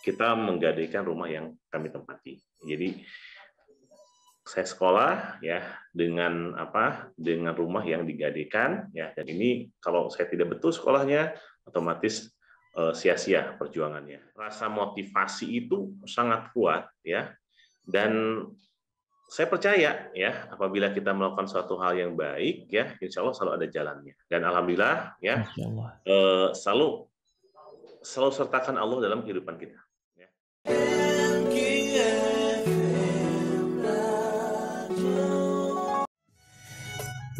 kita menggadaikan rumah yang kami tempati. Jadi saya sekolah ya dengan dengan rumah yang digadaikan ya, dan ini kalau saya tidak betul sekolahnya otomatis sia-sia perjuangannya. Rasa motivasi itu sangat kuat ya, dan saya percaya ya apabila kita melakukan suatu hal yang baik ya, insya Allah selalu ada jalannya, dan alhamdulillah ya Masya Allah. selalu sertakan Allah dalam kehidupan kita.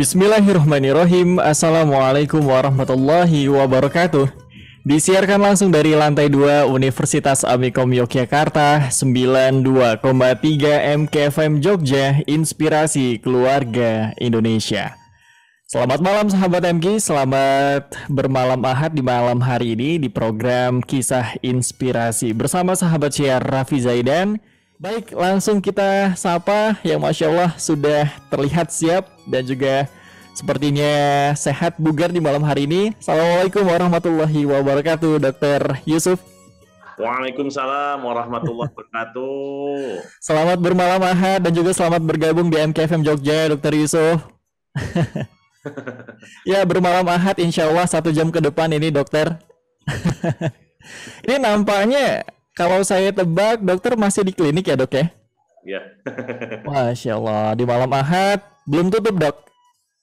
Bismillahirrahmanirrahim. Assalamualaikum warahmatullahi wabarakatuh. Disiarkan langsung dari lantai 2 Universitas Amikom Yogyakarta, 92,3 MKFM Jogja, Inspirasi Keluarga Indonesia. Selamat malam sahabat MK, selamat bermalam Ahad di malam hari ini di program Kisah Inspirasi bersama sahabat syiar Raffi Zaidan. Baik, langsung kita sapa yang Masya Allah sudah terlihat siap dan juga sepertinya sehat bugar di malam hari ini. Assalamualaikum warahmatullahi wabarakatuh, Dr. Yusuf. Waalaikumsalam warahmatullahi wabarakatuh. Selamat bermalam Ahad dan juga selamat bergabung di MKFM Jogja, Dr. Yusuf. Ya, bermalam Ahad insya Allah 1 jam ke depan ini dokter. Ini nampaknya kalau saya tebak dokter masih di klinik ya dok ya? Iya. Masya Allah, di malam Ahad belum tutup dok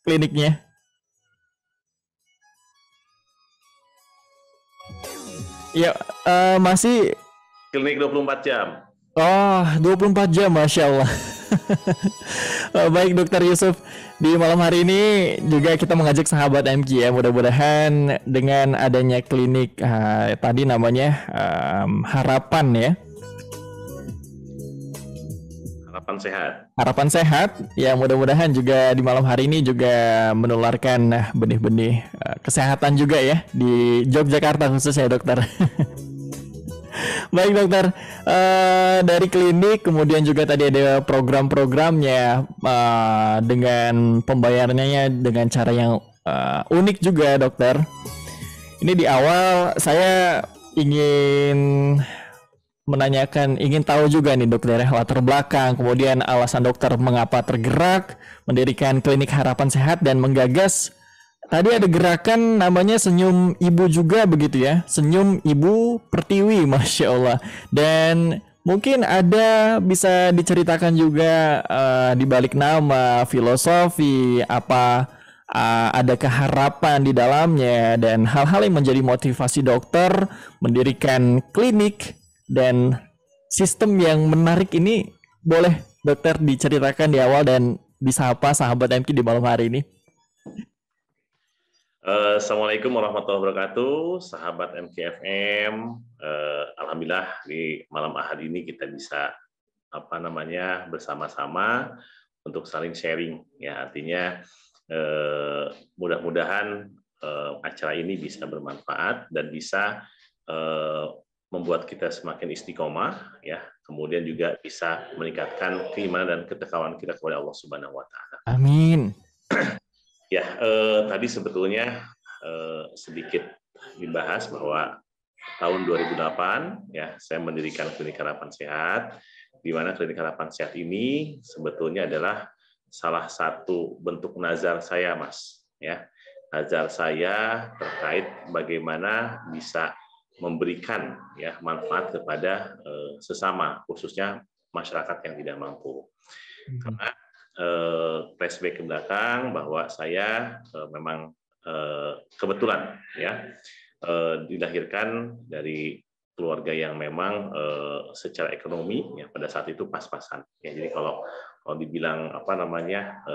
kliniknya? Ya, masih Klinik 24 jam. Oh, 24 jam, Masya Allah. Baik dokter Yusuf, di malam hari ini juga kita mengajak sahabat MK ya, mudah-mudahan dengan adanya klinik tadi namanya Harapan ya. Harapan sehat. Harapan sehat, ya mudah-mudahan juga di malam hari ini juga menularkan benih-benih kesehatan juga ya di Yogyakarta khususnya dokter. Baik dokter, dari klinik kemudian juga tadi ada program-programnya dengan pembayarannya dengan cara yang unik juga dokter. Ini di awal saya ingin menanyakan, ingin tahu juga nih dokter latar belakang, kemudian alasan dokter mengapa tergerak mendirikan klinik Harapan Sehat dan menggagas. Tadi ada gerakan namanya Senyum Ibu juga begitu ya, Senyum Ibu Pertiwi, Masya Allah. Dan mungkin ada bisa diceritakan juga di balik nama, filosofi, apa adakah harapan di dalamnya, dan hal-hal yang menjadi motivasi dokter mendirikan klinik dan sistem yang menarik ini. Boleh dokter diceritakan di awal dan disapa sahabat MK di malam hari ini. Assalamualaikum warahmatullahi wabarakatuh, sahabat MKFM. Alhamdulillah di malam Ahad ini kita bisa bersama-sama untuk saling sharing ya, artinya mudah-mudahan acara ini bisa bermanfaat dan bisa membuat kita semakin istiqomah ya, kemudian juga bisa meningkatkan keimanan dan ketakwaan kita kepada Allah Subhanahu wa taala. Amin. Ya, tadi sebetulnya sedikit dibahas bahwa tahun 2008 ya saya mendirikan Klinik Harapan Sehat, di mana Klinik Harapan Sehat ini sebetulnya adalah salah satu bentuk nazar saya, Mas. Ya, nazar saya terkait bagaimana bisa memberikan ya manfaat kepada sesama, khususnya masyarakat yang tidak mampu. Karena flashback ke belakang bahwa saya memang kebetulan ya dilahirkan dari keluarga yang memang secara ekonomi ya pada saat itu pas-pasan ya. Jadi kalau dibilang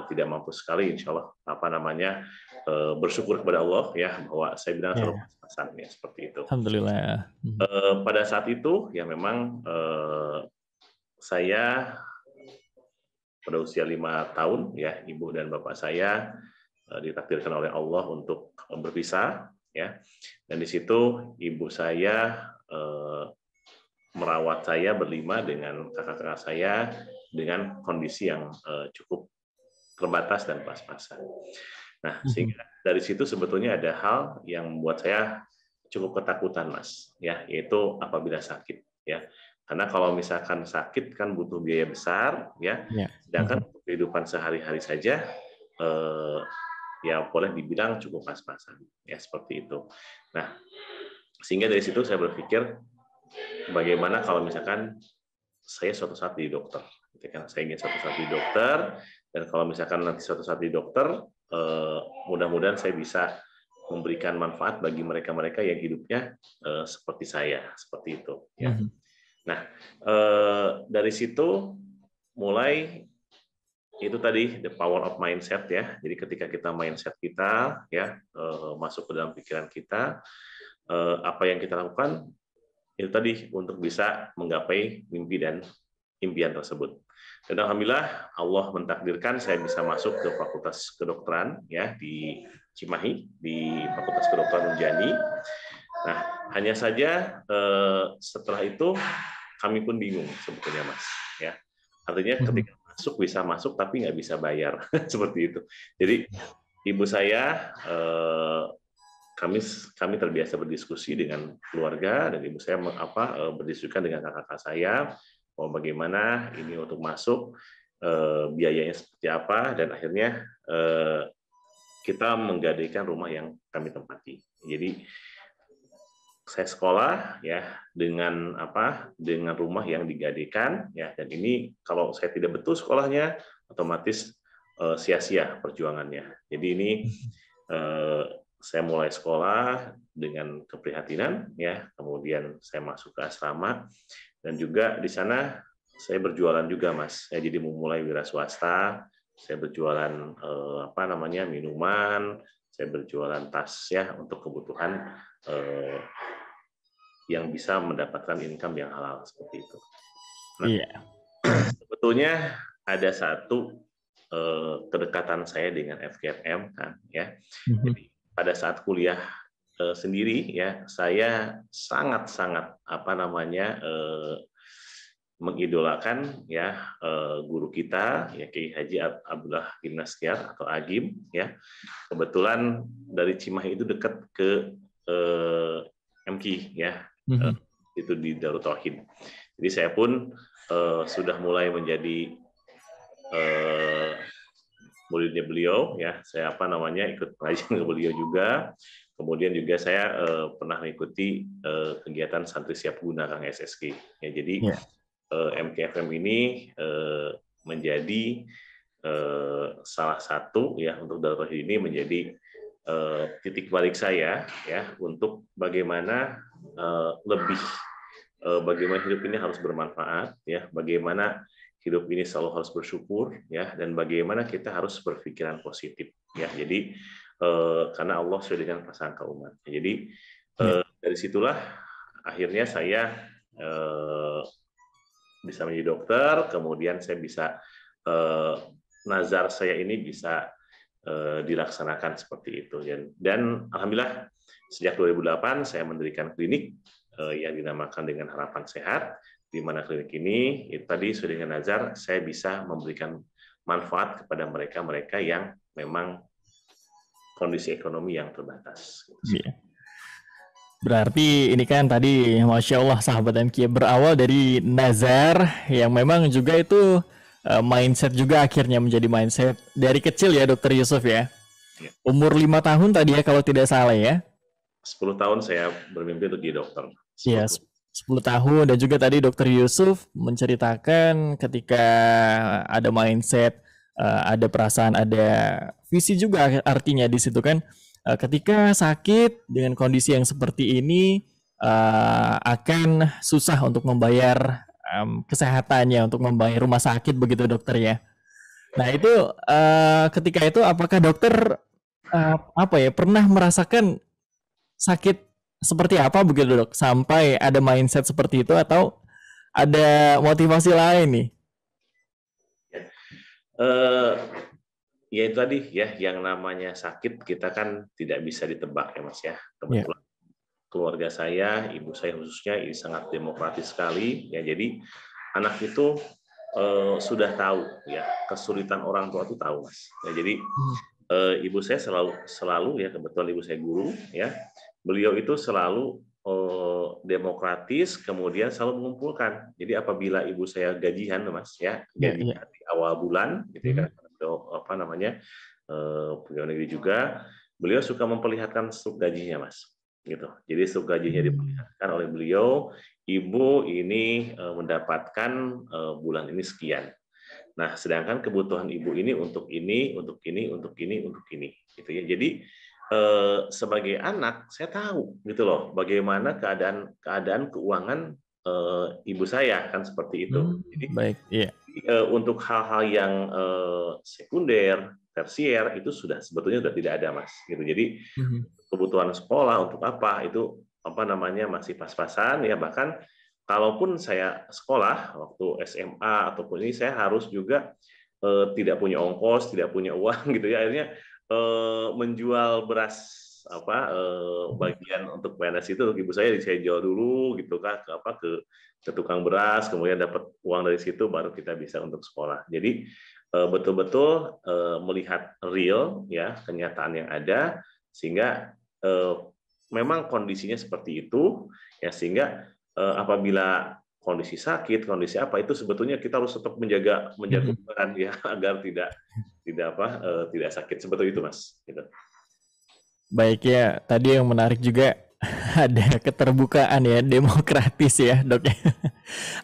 tidak mampu sekali, insya Allah bersyukur kepada Allah ya bahwa saya bilang selalu pas-pasan ya, seperti itu. Alhamdulillah. Pada saat itu ya memang saya pada usia 5 tahun ya, ibu dan bapak saya ditakdirkan oleh Allah untuk berpisah ya, dan di situ ibu saya merawat saya berlima dengan kakak-kakak saya dengan kondisi yang cukup terbatas dan pas-pasan. Nah, sehingga dari situ sebetulnya ada hal yang membuat saya cukup ketakutan, Mas, ya, yaitu apabila sakit ya. Karena kalau misalkan sakit kan butuh biaya besar, ya. Sedangkan untuk kehidupan sehari-hari saja, ya boleh dibilang cukup pas-pasan, ya seperti itu. Nah, sehingga dari situ saya berpikir bagaimana kalau misalkan saya suatu saat di dokter, saya ingin suatu saat di dokter, dan kalau misalkan nanti suatu saat di dokter, mudah-mudahan saya bisa memberikan manfaat bagi mereka-mereka yang hidupnya seperti saya, seperti itu. Ya. Nah, dari situ mulai itu tadi the power of mindset ya. Jadi ketika kita mindset kita ya masuk ke dalam pikiran kita, apa yang kita lakukan itu tadi untuk bisa menggapai mimpi dan impian tersebut. Dan alhamdulillah Allah mentakdirkan saya bisa masuk ke Fakultas Kedokteran ya di Cimahi, di Fakultas Kedokteran Unjani. Nah, hanya saja setelah itu kami pun bingung sebetulnya Mas ya. Artinya ketika masuk bisa masuk tapi nggak bisa bayar seperti itu. Jadi ibu saya kami terbiasa berdiskusi dengan keluarga dan ibu saya berdiskusi dengan kakak-kakak saya bagaimana ini untuk masuk biayanya seperti apa dan akhirnya kita menggadaikan rumah yang kami tempati. Jadi saya sekolah ya dengan rumah yang digadaikan ya, dan ini kalau saya tidak betul sekolahnya otomatis sia-sia perjuangannya. Jadi ini saya mulai sekolah dengan keprihatinan ya, kemudian saya masuk ke asrama dan juga di sana saya berjualan juga Mas. Saya jadi memulai wira swasta, saya berjualan minuman, saya berjualan tas ya untuk kebutuhan yang bisa mendapatkan income yang halal seperti itu. Nah, sebetulnya ada satu kedekatan saya dengan FKFM kan ya. Jadi pada saat kuliah sendiri ya saya sangat mengidolakan ya guru kita ya Kiai Haji Abdullah Gimnastiar atau Agim ya. Kebetulan dari Cimahi itu dekat ke MQ ya. Itu di Darut Tauhid. Jadi saya pun sudah mulai menjadi muridnya beliau ya. Saya ikut pengajian ke beliau juga. Kemudian juga saya pernah mengikuti kegiatan santri siap guna Kang SSG. Ya, jadi MKFM ini menjadi salah satu ya untuk Darut Tauhid ini menjadi titik balik saya ya untuk bagaimana bagaimana hidup ini harus bermanfaat ya, bagaimana hidup ini selalu harus bersyukur ya, dan bagaimana kita harus berpikiran positif ya. Jadi karena Allah sesuai dengan prasangka umat. Jadi dari situlah akhirnya saya bisa menjadi dokter, kemudian saya bisa nazar saya ini bisa dilaksanakan seperti itu dan alhamdulillah sejak 2008 saya mendirikan klinik yang dinamakan dengan Harapan Sehat, di mana klinik ini itu tadi sesuai dengan nazar saya bisa memberikan manfaat kepada mereka yang memang kondisi ekonomi yang terbatas. Berarti ini kan tadi Masya Allah sahabat MQ berawal dari nazar yang memang juga itu mindset juga akhirnya menjadi mindset dari kecil ya Dokter Yusuf ya. Umur 5 tahun tadi ya kalau tidak salah ya. 10 tahun saya bermimpi untuk jadi dokter. Iya, 10 tahun dan juga tadi Dokter Yusuf menceritakan ketika ada mindset, ada perasaan, ada visi juga artinya di situ kan. Ketika sakit dengan kondisi yang seperti ini akan susah untuk membayar kesehatannya, untuk membayar rumah sakit begitu dokter ya. Nah itu ketika itu apakah dokter pernah merasakan sakit seperti apa begitu dok sampai ada mindset seperti itu atau ada motivasi lain nih? Ya itu tadi ya yang namanya sakit kita kan tidak bisa ditebak ya Mas ya. Kebetulan keluarga saya, ibu saya khususnya ini sangat demokratis sekali ya. Jadi anak itu sudah tahu ya kesulitan orang tua itu tahu Mas. Ya, jadi ibu saya selalu ya, kebetulan ibu saya guru ya. Beliau itu selalu demokratis, kemudian selalu mengumpulkan. Jadi apabila ibu saya gajian, Mas, ya, gajian di awal bulan, gitu ya, apa namanya, pegawai negeri juga, beliau suka memperlihatkan struk gajinya, Mas, gitu. Jadi struk gajinya diperlihatkan oleh beliau, ibu ini mendapatkan bulan ini sekian. Nah, sedangkan kebutuhan ibu ini untuk ini, untuk ini, untuk ini, untuk ini, gitu ya. Jadi sebagai anak saya tahu gitu loh bagaimana keadaan keuangan ibu saya kan seperti itu. Jadi baik, iya. Untuk hal-hal yang sekunder, tersier itu sebetulnya sudah tidak ada, Mas. Gitu. Jadi kebutuhan sekolah untuk apa itu apa namanya masih pas-pasan ya, bahkan kalaupun saya sekolah waktu SMA ataupun ini saya harus juga tidak punya ongkos, tidak punya uang gitu ya, akhirnya menjual beras bagian untuk PNS itu untuk ibu saya jual dulu gitu kan ke tukang beras, kemudian dapat uang dari situ baru kita bisa untuk sekolah. Jadi betul-betul melihat real ya kenyataan yang ada sehingga memang kondisinya seperti itu ya, sehingga apabila kondisi sakit, kondisi apa itu sebetulnya kita harus tetap menjaga beban ya agar tidak sakit seperti itu, Mas. Gitu. Baik ya, tadi yang menarik juga ada keterbukaan ya, demokratis ya, Dok.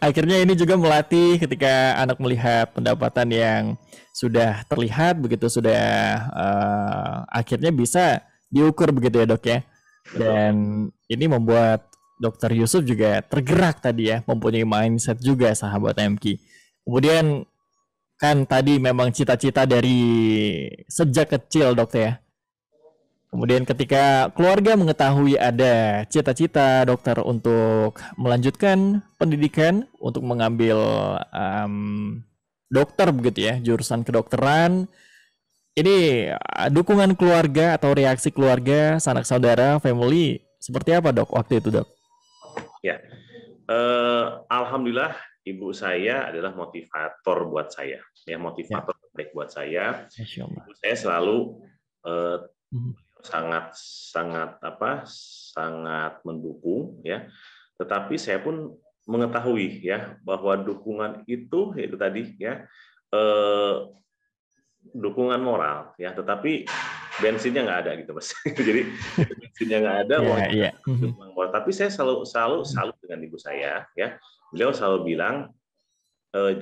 Akhirnya ini juga melatih ketika anak melihat pendapatan yang sudah terlihat begitu, sudah akhirnya bisa diukur begitu ya, Dok ya. Dan ini membuat Dokter Yusuf juga tergerak tadi ya, mempunyai mindset juga sahabat MQ. Kemudian kan tadi memang cita-cita dari sejak kecil, Dokter ya. Kemudian ketika keluarga mengetahui ada cita-cita dokter untuk melanjutkan pendidikan untuk mengambil dokter begitu ya, jurusan kedokteran, ini dukungan keluarga atau reaksi keluarga, sanak saudara, family seperti apa, Dok, waktu itu, Dok? Ya, alhamdulillah ibu saya adalah motivator buat saya, ya motivator baik buat saya. Ibu saya selalu sangat mendukung ya, tetapi saya pun mengetahui ya bahwa dukungan itu tadi ya dukungan moral ya, tetapi bensinnya nggak ada gitu, Mas. Jadi bensinnya nggak ada, dukungan moral. Tapi saya selalu dengan ibu saya ya, beliau selalu bilang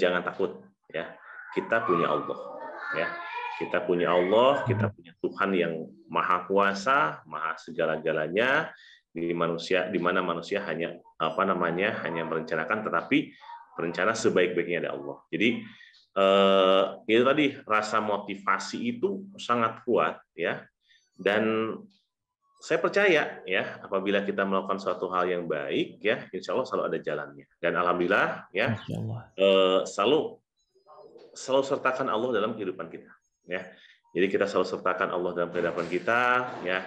jangan takut ya, kita punya Allah ya. Kita punya Allah, kita punya Tuhan yang Maha Kuasa, Maha segala-galanya. Di mana manusia hanya hanya merencanakan, tetapi berencana sebaik-baiknya ada Allah. Jadi itu tadi rasa motivasi itu sangat kuat ya. Dan saya percaya ya apabila kita melakukan suatu hal yang baik ya, insya Allah selalu ada jalannya. Dan alhamdulillah ya selalu sertakan Allah dalam kehidupan kita. Ya, jadi kita selalu sertakan Allah dalam kehidupan kita, ya,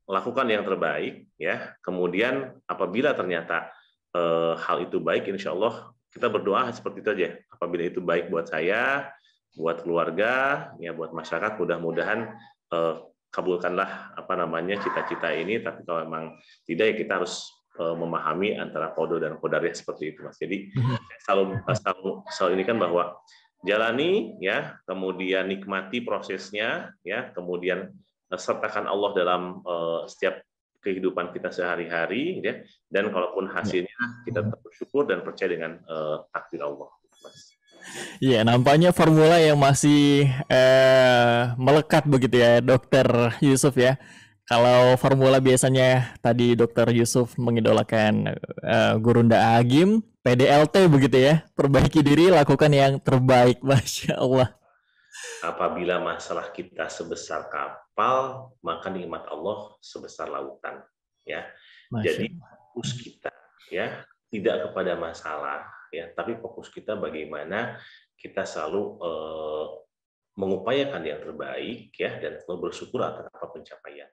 lakukan yang terbaik, ya. Kemudian apabila ternyata hal itu baik, insya Allah kita berdoa seperti itu aja. Apabila itu baik buat saya, buat keluarga, ya, buat masyarakat, mudah-mudahan kabulkanlah cita-cita ini. Tapi kalau memang tidak, ya kita harus memahami antara qada dan qadarnya seperti itu, Mas. Jadi selalu ini kan bahwa jalani ya, kemudian nikmati prosesnya ya, kemudian sertakan Allah dalam setiap kehidupan kita sehari-hari ya, dan kalaupun hasilnya kita tetap bersyukur dan percaya dengan takdir Allah, Mas. Iya, nampaknya formula yang masih melekat begitu ya, Dokter Yusuf ya. Kalau formula biasanya tadi Dokter Yusuf mengidolakan Gurunda Agim, PDLT begitu ya, perbaiki diri, lakukan yang terbaik, Masya Allah. Apabila masalah kita sebesar kapal, maka nikmat Allah sebesar lautan. Ya, jadi fokus kita ya tidak kepada masalah, ya, tapi fokus kita bagaimana kita selalu mengupayakan yang terbaik ya, dan selalu bersyukur atas apa pencapaian.